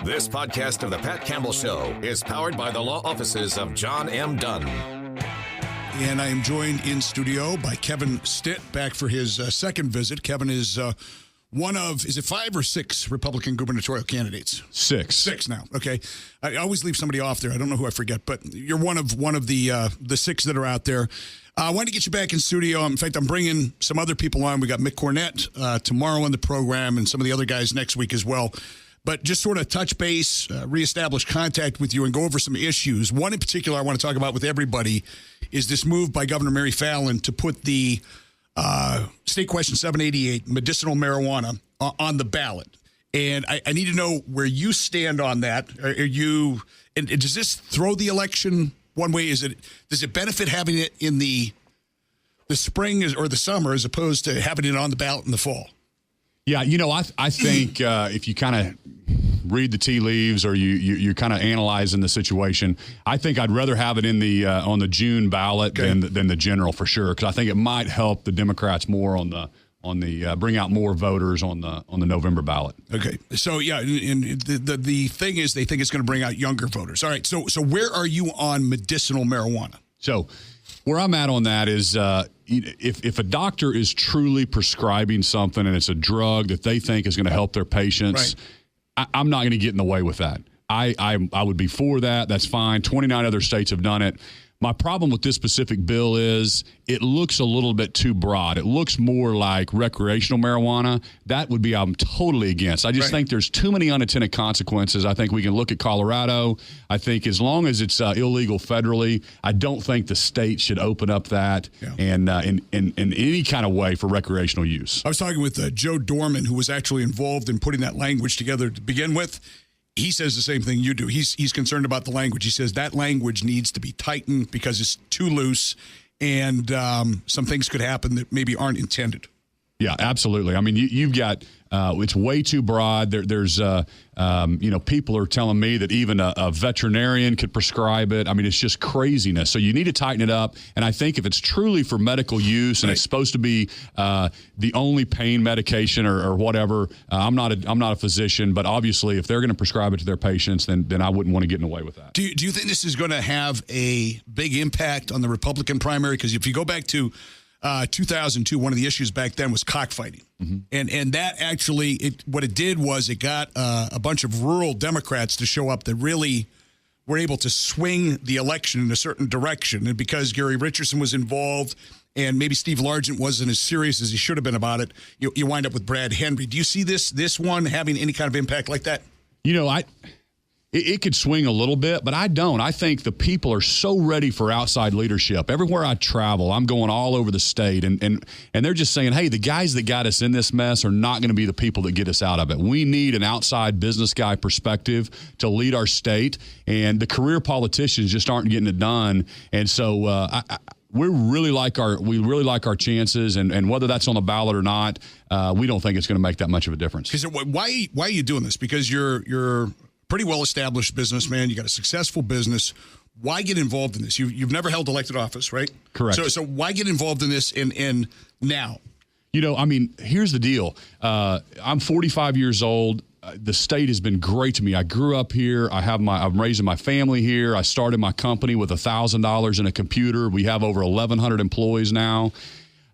This podcast of The Pat Campbell Show is powered by the law offices of John M. Dunn. And I am joined in studio by Kevin Stitt, back for his second visit. Kevin is one of, is it 5 or 6 Republican gubernatorial candidates? 6. 6 now. Okay. I always leave somebody off there. I don't know who I forget, but you're one of the 6 that are out there. I wanted to get you back in studio. In fact, I'm bringing some other people on. We got Mick Cornett tomorrow on the program and some of the other guys next week as well. But just sort of touch base, reestablish contact with you, and go over some issues. One in particular I want to talk about with everybody is this move by Governor Mary Fallin to put the State Question 788, medicinal marijuana, on the ballot. And I need to know where you stand on that. Are you? And does this throw the election one way? Does it benefit having it in the spring or the summer as opposed to having it on the ballot in the fall? Yeah, I think if you kind of read the tea leaves or you're kind of analyzing the situation, I think I'd rather have it in the on the June ballot than the general for sure, because I think it might help the Democrats more on the bring out more voters on the November ballot. Okay, so yeah, and the thing is they think it's going to bring out younger voters. All right, so where are you on medicinal marijuana? So where I'm at on that is if a doctor is truly prescribing something and it's a drug that they think is going to help their patients, right, I'm not going to get in the way with that. I would be for that. That's fine. 29 other states have done it. My problem with this specific bill is it looks a little bit too broad. It looks more like recreational marijuana. That would be I'm totally against. I just think there's too many unintended consequences. I think we can look at Colorado. I think as long as it's illegal federally, I don't think the state should open up that and in any kind of way for recreational use. I was talking with Joe Dorman, who was actually involved in putting that language together to begin with. He says the same thing you do. He's concerned about the language. He says that language needs to be tightened because it's too loose, and some things could happen that maybe aren't intended. Yeah, absolutely. I mean, you've got it's way too broad. There's people are telling me that even a veterinarian could prescribe it. I mean, it's just craziness. So you need to tighten it up. And I think if it's truly for medical use and it's supposed to be the only pain medication or whatever, I'm not a physician, but obviously if they're going to prescribe it to their patients, then I wouldn't want to get in the way with that. Do you think this is going to have a big impact on the Republican primary? Because if you go back to 2002, one of the issues back then was cockfighting. Mm-hmm. And that actually, what it did was it got a bunch of rural Democrats to show up that really were able to swing the election in a certain direction. And because Gary Richardson was involved and maybe Steve Largent wasn't as serious as he should have been about it, you wind up with Brad Henry. Do you see this one having any kind of impact like that? It could swing a little bit, but I don't. I think the people are so ready for outside leadership. Everywhere I travel, I'm going all over the state, and they're just saying, hey, the guys that got us in this mess are not going to be the people that get us out of it. We need an outside business guy perspective to lead our state, and the career politicians just aren't getting it done. And so we really like our chances, and whether that's on the ballot or not, we don't think it's going to make that much of a difference. Because why are you doing this? Because you're pretty well-established businessman. You got a successful business. Why get involved in this? You've never held elected office, right? Correct. So why get involved in this in now? Here's the deal. I'm 45 years old. The state has been great to me. I grew up here. I'm raising my family here. I started my company with $1,000 in a computer. We have over 1,100 employees now.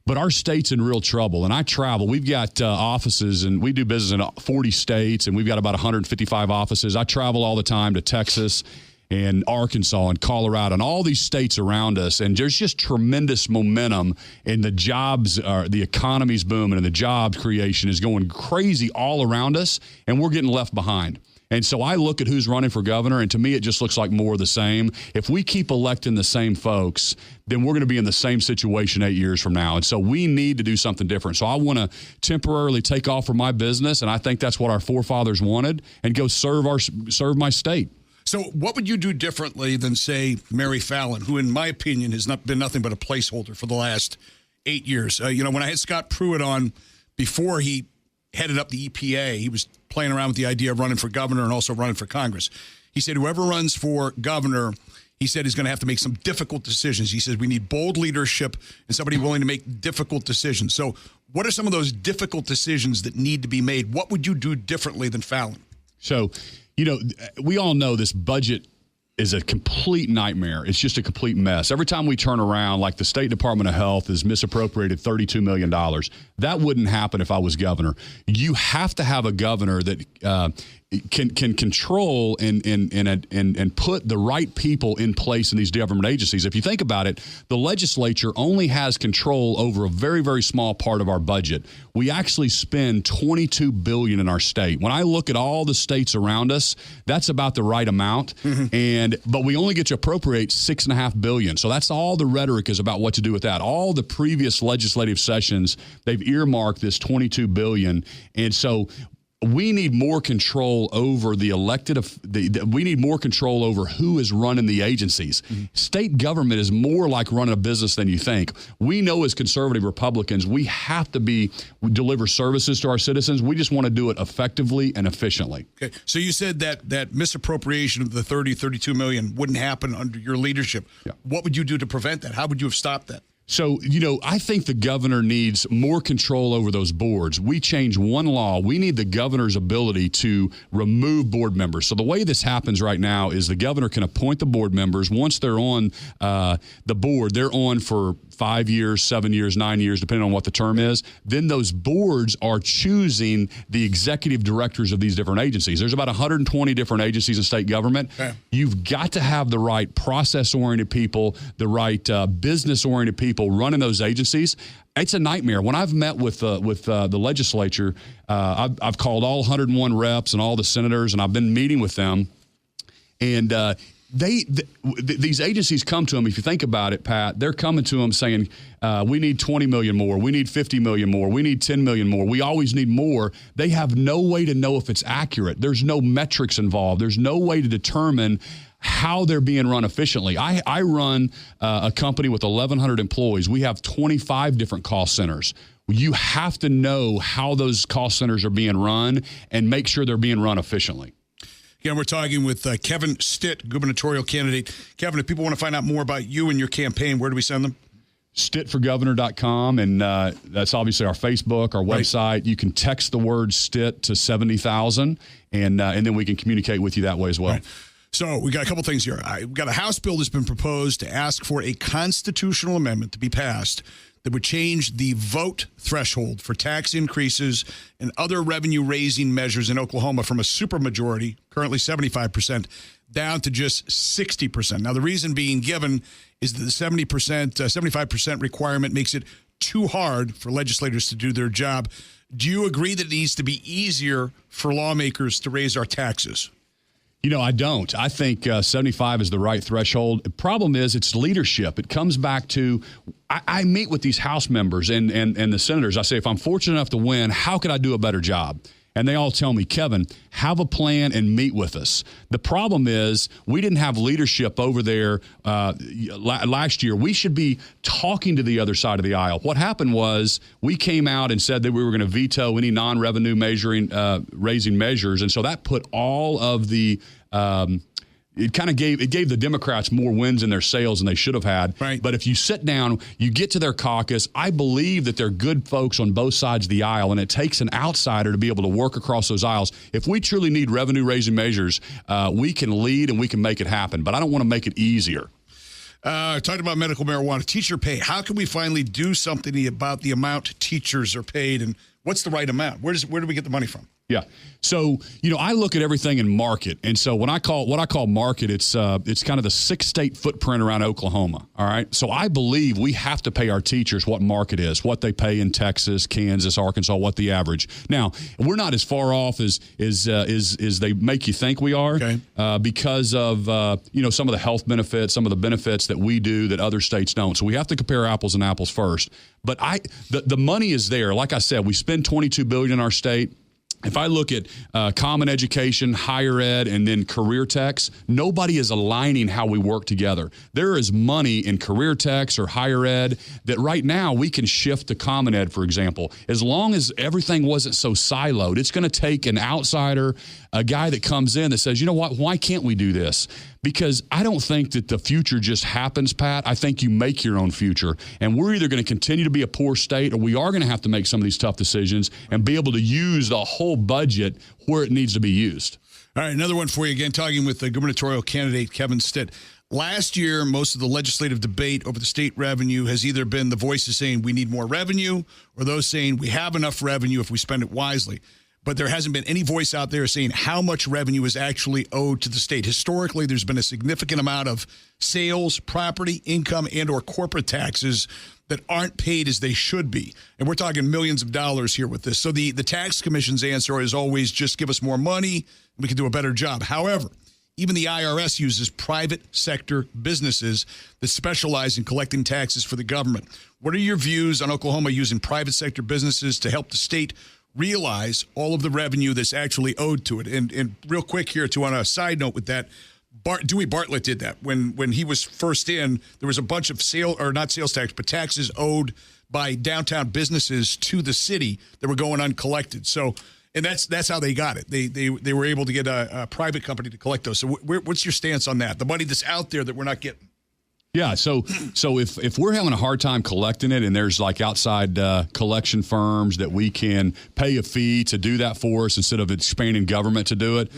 But our state's in real trouble, and I travel. We've got offices, and we do business in 40 states, and we've got about 155 offices. I travel all the time to Texas and Arkansas and Colorado and all these states around us, and there's just tremendous momentum, and the jobs, the economy's booming, and the job creation is going crazy all around us, and we're getting left behind. And so I look at who's running for governor, and to me, it just looks like more of the same. If we keep electing the same folks, then we're going to be in the same situation 8 years from now. And so we need to do something different. So I want to temporarily take off from my business, and I think that's what our forefathers wanted, and go serve my state. So what would you do differently than, say, Mary Fallin, who, in my opinion, has not been nothing but a placeholder for the last 8 years? When I had Scott Pruitt on before he headed up the EPA, he was playing around with the idea of running for governor and also running for Congress. He said whoever runs for governor, he said, is going to have to make some difficult decisions. He says we need bold leadership and somebody willing to make difficult decisions. So what are some of those difficult decisions that need to be made? What would you do differently than Fallin? So, We all know this budget is a complete nightmare. It's just a complete mess. Every time we turn around, like the State Department of Health has misappropriated $32 million. That wouldn't happen if I was governor. You have to have a governor that can control and put the right people in place in these government agencies. If you think about it, the legislature only has control over a very, very small part of our budget. We actually spend $22 billion in our state. When I look at all the states around us, that's about the right amount. But we only get to appropriate $6.5 billion. So that's all the rhetoric is about what to do with that. All the previous legislative sessions, they've earmarked this $22 billion. And so we need more control over the elected. We need more control over who is running the agencies. State government is more like running a business than you think. We know as conservative Republicans, we have to deliver services to our citizens. We just want to do it effectively and efficiently. Okay. So you said that misappropriation of the $32 million wouldn't happen under your leadership. Yeah. What would you do to prevent that? How would you have stopped that? So, I think the governor needs more control over those boards. We change one law. We need the governor's ability to remove board members. So the way this happens right now is the governor can appoint the board members. Once they're on the board, they're on for 5 years, 7 years, 9 years, depending on what the term is. Then those boards are choosing the executive directors of these different agencies. There's about 120 different agencies in state government. Okay. You've got to have the right process-oriented people, the right business-oriented people running those agencies. It's a nightmare. When I've met with the legislature, I've called all 101 reps and all the senators, and I've been meeting with them. And these agencies come to them. If you think about it, Pat, they're coming to them saying, we need 20 million more. We need 50 million more. We need 10 million more. We always need more. They have no way to know if it's accurate. There's no metrics involved. There's no way to determine how they're being run efficiently. I run a company with 1,100 employees. We have 25 different cost centers. You have to know how those cost centers are being run and make sure they're being run efficiently. Again, we're talking with Kevin Stitt, gubernatorial candidate. Kevin, if people want to find out more about you and your campaign, where do we send them? StittForGovernor.com, and that's obviously our Facebook, our website. Right. You can text the word Stitt to 70,000, and then we can communicate with you that way as well. Right. So we got a couple things here. We've got a House bill that's been proposed to ask for a constitutional amendment to be passed that would change the vote threshold for tax increases and other revenue-raising measures in Oklahoma from a supermajority, currently 75%, down to just 60%. Now, the reason being given is that the 75% requirement makes it too hard for legislators to do their job. Do you agree that it needs to be easier for lawmakers to raise our taxes? I don't. I think 75 is the right threshold. The problem is it's leadership. It comes back to I meet with these House members and the senators. I say, if I'm fortunate enough to win, how could I do a better job? And they all tell me, Kevin, have a plan and meet with us. The problem is we didn't have leadership over there last year. We should be talking to the other side of the aisle. What happened was we came out and said that we were going to veto any non-revenue raising measures. And so that put all of the It gave the Democrats more wins in their sails than they should have had. Right. But if you sit down, you get to their caucus, I believe that they're good folks on both sides of the aisle, and it takes an outsider to be able to work across those aisles. If we truly need revenue-raising measures, we can lead and we can make it happen. But I don't want to make it easier. Talking about medical marijuana, teacher pay. How can we finally do something about the amount teachers are paid, and what's the right amount? Where do we get the money from? Yeah. So, I look at everything in market. And so what I call market, it's kind of the 6-state footprint around Oklahoma. All right. So I believe we have to pay our teachers what market is, what they pay in Texas, Kansas, Arkansas, what the average. Now, we're not as far off as they make you think we are. Okay. Because of, some of the health benefits, some of the benefits that we do that other states don't. So we have to compare apples and apples first. But the money is there. Like I said, we spend $22 billion in our state. If I look at common education, higher ed, and then career techs, nobody is aligning how we work together. There is money in career techs or higher ed that right now we can shift to common ed, for example. As long as everything wasn't so siloed, it's going to take an outsider, a guy that comes in that says, you know what, why can't we do this? because I don't think that the future just happens, Pat. I think you make your own future. And we're either going to continue to be a poor state, or we are going to have to make some of these tough decisions and be able to use the whole budget where it needs to be used. All right, another one for you again, talking with the gubernatorial candidate, Kevin Stitt. Last year, most of the legislative debate over the state revenue has either been the voices saying we need more revenue, or those saying we have enough revenue if we spend it wisely. But there hasn't been any voice out there saying how much revenue is actually owed to the state. Historically, there's been a significant amount of sales, property, income, and or corporate taxes that aren't paid as they should be. And we're talking millions of dollars here with this. So the tax commission's answer is always just give us more money and we can do a better job. However, even the IRS uses private sector businesses that specialize in collecting taxes for the government. What are your views on Oklahoma using private sector businesses to help the state realize all of the revenue that's actually owed to it? And real quick here, too, on a side note with that, Dewey Bartlett did that. When he was first in, there was a bunch of not sales tax, but taxes owed by downtown businesses to the city that were going uncollected. So, and that's how they got it. They were able to get a private company to collect those. So what's your stance on that? The money that's out there that we're not getting? Yeah, so if we're having a hard time collecting it, and there's like outside collection firms that we can pay a fee to do that for us instead of expanding government to do it,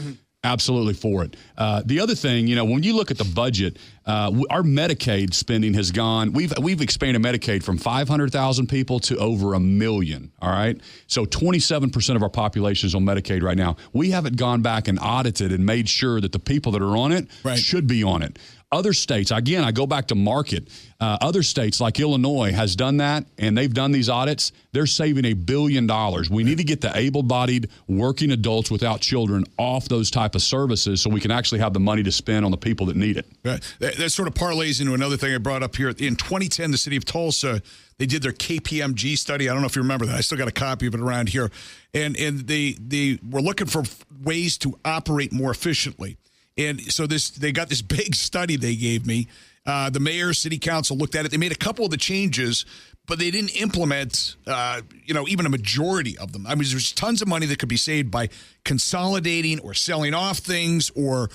absolutely for it. The other thing, when you look at the budget, our Medicaid spending has gone. We've expanded Medicaid from 500,000 people to over 1 million. All right, so 27% of our population is on Medicaid right now. We haven't gone back and audited and made sure that the people that are on it should be on it. Other states, again, I go back to market. Other states like Illinois has done that, and they've done these audits. They're saving $1 billion. We need to get the able-bodied working adults without children off those type of services so we can actually have the money to spend on the people that need it. Right. That sort of parlays into another thing I brought up here. In 2010, the city of Tulsa, they did their KPMG study. I don't know if you remember that. I still got a copy of it around here. And they were looking for ways to operate more efficiently. And so they got this big study they gave me. The mayor, city council looked at it. They made a couple of the changes, but they didn't implement, even a majority of them. I mean, there's tons of money that could be saved by consolidating or selling off things or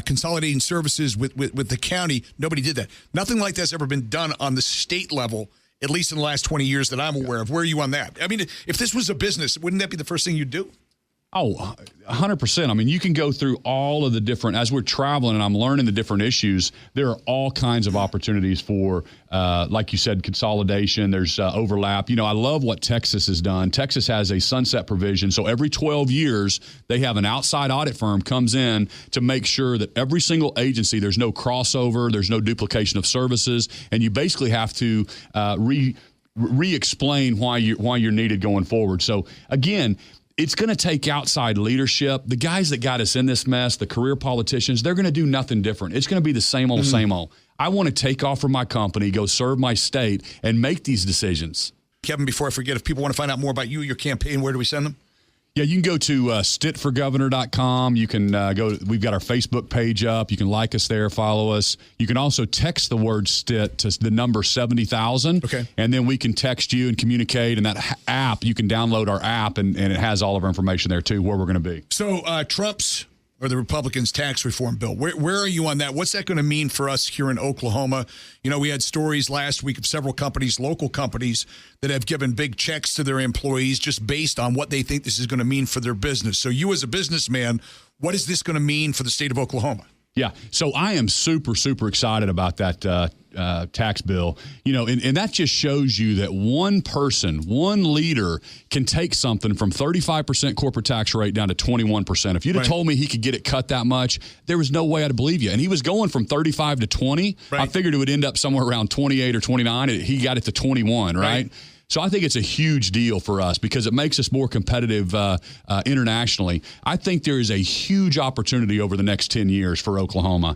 consolidating services with the county. Nobody did that. Nothing like that's ever been done on the state level, at least in the last 20 years that I'm aware of. Where are you on that? I mean, if this was a business, wouldn't that be the first thing you'd do? Oh, 100%. I mean, you can go through all of the different, as we're traveling and I'm learning the different issues, there are all kinds of opportunities for, like you said, consolidation. There's overlap. I love what Texas has done. Texas has a sunset provision. So every 12 years, they have an outside audit firm comes in to make sure that every single agency, there's no crossover, there's no duplication of services, and you basically have to re-explain why you're needed going forward. So again, it's going to take outside leadership. The guys that got us in this mess, the career politicians, they're going to do nothing different. It's going to be the same old, same old. I want to take off from my company, go serve my state, and make these decisions. Kevin, before I forget, if people want to find out more about you, your campaign, where do we send them? Yeah, you can go to stittforgovernor.com. You can we've got our Facebook page up. You can like us there, follow us. You can also text the word Stitt to the number 70,000. Okay. And then we can text you and communicate. And that app, you can download our app, and it has all of our information there, too, where we're going to be. So Trump's or the Republicans' tax reform bill, where are you on that? What's that going to mean for us here in Oklahoma? We had stories last week of several companies, local companies, that have given big checks to their employees just based on what they think this is going to mean for their business. So you as a businessman, what is this going to mean for the state of Oklahoma? Yeah, so I am super, super excited about that tax bill. And that just shows you that one person, one leader can take something from 35% corporate tax rate down to 21%. If you'd have told me he could get it cut that much, there was no way I'd believe you. And he was going from 35 to 20. I figured it would end up somewhere around 28 or 29. He got it to 21, right? So I think it's a huge deal for us because it makes us more competitive internationally. I think there is a huge opportunity over the next 10 years for Oklahoma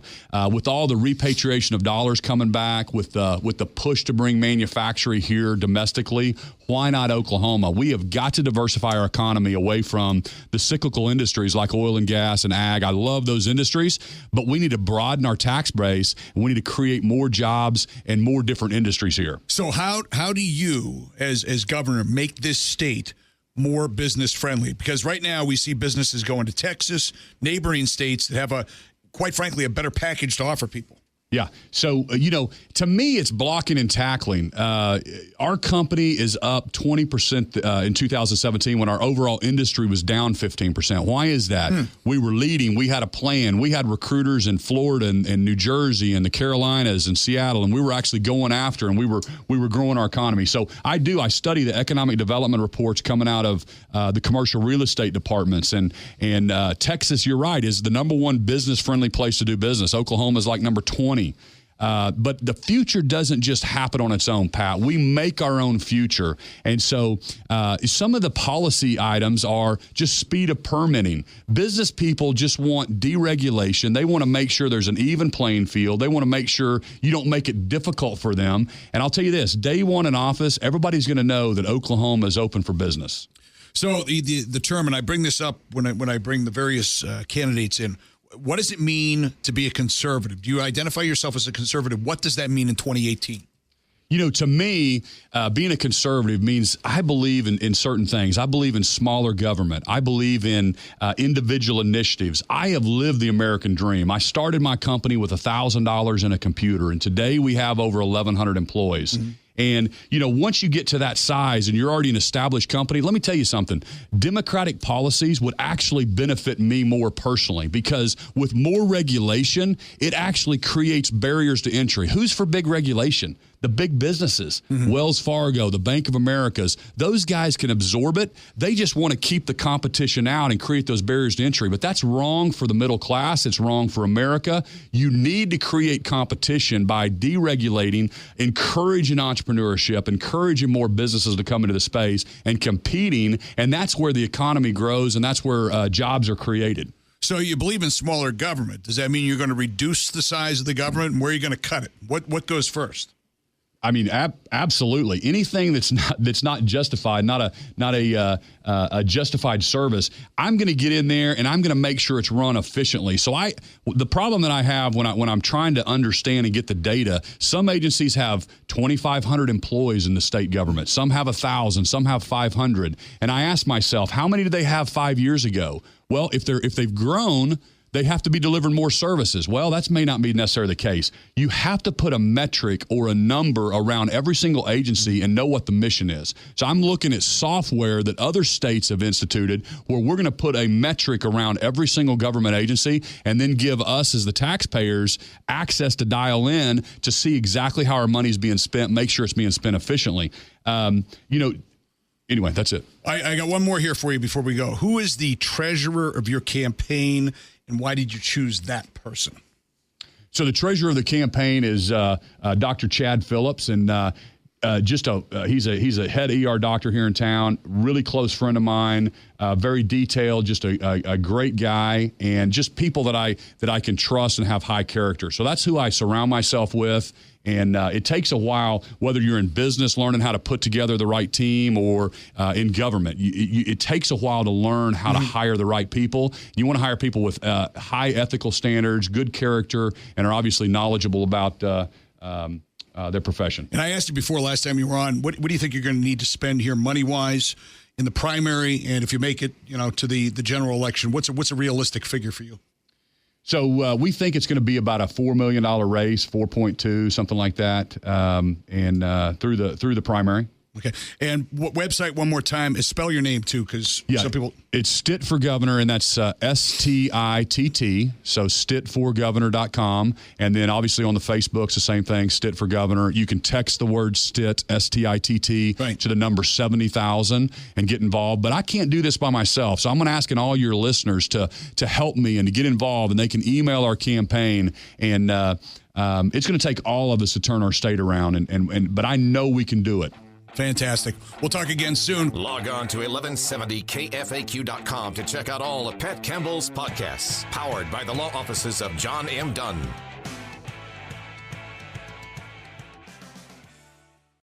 with all the repatriation of dollars coming back, with the push to bring manufacturing here domestically. Why not Oklahoma? We have got to diversify our economy away from the cyclical industries like oil and gas and ag. I love those industries, but we need to broaden our tax base, and we need to create more jobs and more different industries here. So how do you, as governor, make this state more business friendly? Because right now we see businesses going to Texas, neighboring states that have quite frankly, a better package to offer people. Yeah. So, to me, it's blocking and tackling. Our company is up 20% in 2017 when our overall industry was down 15%. Why is that? We were leading. We had a plan. We had recruiters in Florida and New Jersey and the Carolinas and Seattle, and we were actually going after, and we were growing our economy. So I study the economic development reports coming out of the commercial real estate departments. And Texas, you're right, is the number one business-friendly place to do business. Oklahoma is like number 20. But the future doesn't just happen on its own, Pat. We make our own future. And so some of the policy items are just speed of permitting. Business people just want deregulation. They want to make sure there's an even playing field. They want to make sure you don't make it difficult for them. And I'll tell you this, day one in office, everybody's going to know that Oklahoma is open for business. So the term, and I bring this up when I bring the various candidates in, what does it mean to be a conservative? Do you identify yourself as a conservative? What does that mean in 2018? To me, being a conservative means I believe in certain things. I believe in smaller government. I believe in individual initiatives. I have lived the American dream. I started my company with $1,000 in a computer, and today we have over 1,100 employees. Mm-hmm. And, once you get to that size and you're already an established company, let me tell you something. Democratic policies would actually benefit me more personally because with more regulation, it actually creates barriers to entry. Who's for big regulation? The big businesses, Wells Fargo, the Bank of Americas, those guys can absorb it. They just want to keep the competition out and create those barriers to entry. But that's wrong for the middle class. It's wrong for America. You need to create competition by deregulating, encouraging entrepreneurship, encouraging more businesses to come into the space and competing. And that's where the economy grows and that's where jobs are created. So you believe in smaller government. Does that mean you're going to reduce the size of the government? And where are you going to cut it? What goes first? I mean, absolutely. Anything that's not justified, not a justified service, I'm going to get in there and I'm going to make sure it's run efficiently. So the problem that I have when I'm trying to understand and get the data, some agencies have 2,500 employees in the state government. Some have 1,000. Some have 500. And I ask myself, how many did they have 5 years ago? Well, if they've grown, they have to be delivering more services. Well, that may not be necessarily the case. You have to put a metric or a number around every single agency and know what the mission is. So I'm looking at software that other states have instituted where we're going to put a metric around every single government agency and then give us as the taxpayers access to dial in to see exactly how our money is being spent, make sure it's being spent efficiently. Anyway, that's it. I got one more here for you before we go. Who is the treasurer of your campaign? And why did you choose that person? So the treasurer of the campaign is Dr. Chad Phillips, and he's a head ER doctor here in town. Really close friend of mine. Very detailed, just a great guy, and just people that I can trust and have high character. So that's who I surround myself with. And it takes a while, whether you're in business, learning how to put together the right team, or in government. It takes a while to learn how to hire the right people. You want to hire people with high ethical standards, good character, and are obviously knowledgeable about their profession. And I asked you before last time you were on, what do you think you're going to need to spend here money-wise in the primary, and if you make it, to the general election, what's a realistic figure for you? So we think it's going to be about a $4 million race, 4.2, something like that, and through the primary. Okay. And what website, one more time, is spell your name, too, because some people... It's Stitt for Governor, and that's STITT, so stittforgovernor.com. And then, obviously, on the Facebook's the same thing, Stitt for Governor. You can text the word Stitt, STITT, right, to the number 70,000 and get involved. But I can't do this by myself, so I'm going to ask all your listeners to help me and to get involved, and they can email our campaign, and it's going to take all of us to turn our state around, but I know we can do it. Fantastic. We'll talk again soon. Log on to 1170kfaq.com to check out all of Pat Campbell's podcasts, powered by the law offices of John M. Dunn.